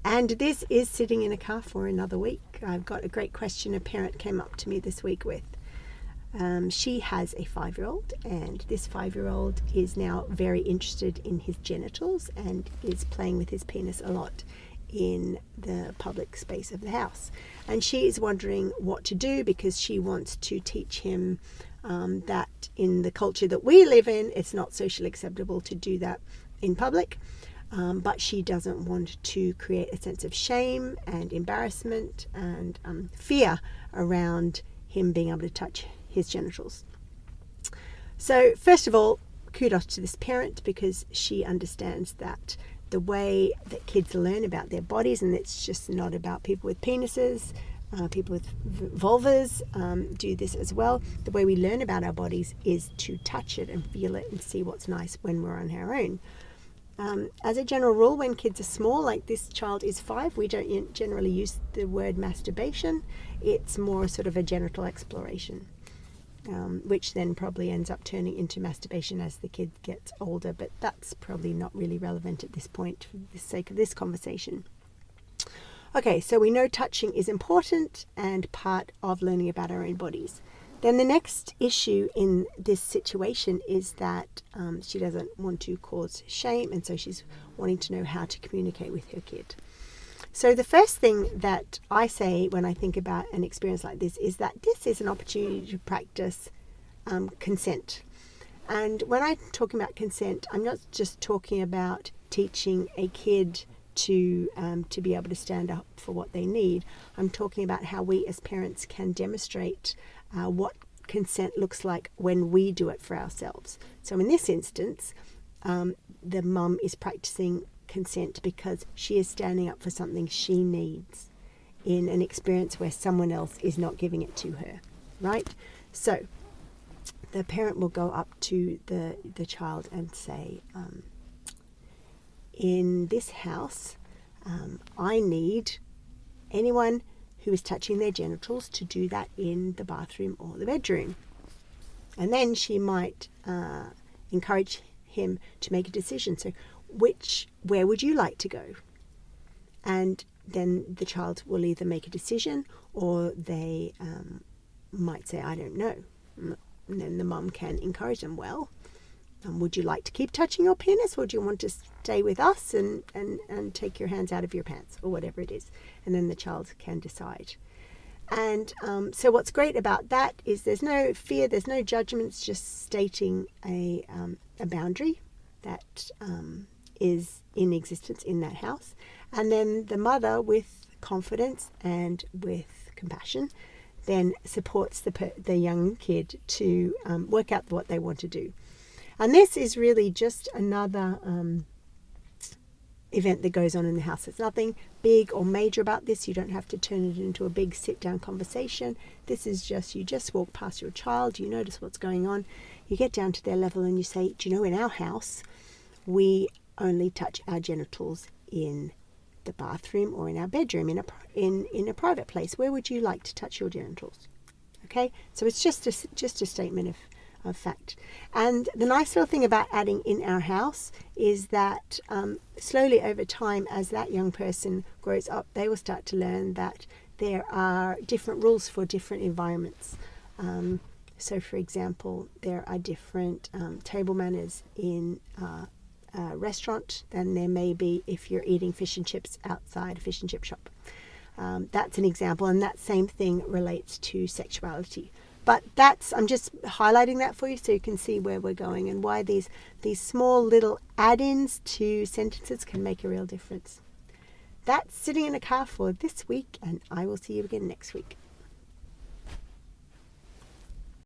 And this is sitting in a car for another week. I've got a great question a parent came up to me this week with. She has a 5-year-old, and this 5-year-old is now very interested in his genitals and is playing with his penis a lot in the public space of the house. And she is wondering what to do because she wants to teach him that in the culture that we live in, it's not socially acceptable to do that in public. But she doesn't want to create a sense of shame and embarrassment and fear around him being able to touch his genitals. So first of all, kudos to this parent because she understands that the way that kids learn about their bodies, and it's just not about people with penises, people with vulvas do this as well. The way we learn about our bodies is to touch it and feel it and see what's nice when we're on our own. As a general rule, when kids are small, like this child is 5, we don't generally use the word masturbation. It's more sort of a genital exploration, which then probably ends up turning into masturbation as the kid gets older, but that's probably not really relevant at this point for the sake of this conversation. Okay, so we know touching is important and part of learning about our own bodies. Then the next issue in this situation is that she doesn't want to cause shame, and so she's wanting to know how to communicate with her kid. So the first thing that I say when I think about an experience like this is that this is an opportunity to practice consent. And when I'm talking about consent, I'm not just talking about teaching a kid to be able to stand up for what they need. I'm talking about how we as parents can demonstrate what consent looks like when we do it for ourselves. So in this instance, the mum is practicing consent because she is standing up for something she needs in an experience where someone else is not giving it to her, right? So the parent will go up to the child and say, in this house, I need anyone who is touching their genitals to do that in the bathroom or the bedroom. And then she might encourage him to make a decision. So where would you like to go? And then the child will either make a decision or they might say, I don't know. And then the mum can encourage them, well, would you like to keep touching your penis, or do you want to stay with us and take your hands out of your pants, or whatever it is? And then the child can decide. And so what's great about that is there's no fear, there's no judgments, just stating a boundary that is in existence in that house. And then the mother, with confidence and with compassion, then supports the young kid to work out what they want to do. And this is really just another event that goes on in the house. There's nothing big or major about this. You don't have to turn it into a big sit-down conversation. This is just, you just walk past your child, you notice what's going on, you get down to their level and you say, do you know, in our house, we only touch our genitals in the bathroom or in our bedroom, in a private place. Where would you like to touch your genitals? Okay, so it's just a statement of fact. And the nice little thing about adding in our house is that slowly over time, as that young person grows up, they will start to learn that there are different rules for different environments. So for example, there are different table manners in a restaurant than there may be if you're eating fish and chips outside a fish and chip shop. That's an example, and that same thing relates to sexuality. But I'm just highlighting that for you so you can see where we're going and why these small little add-ins to sentences can make a real difference. That's Sitting in a Car for this week, and I will see you again next week.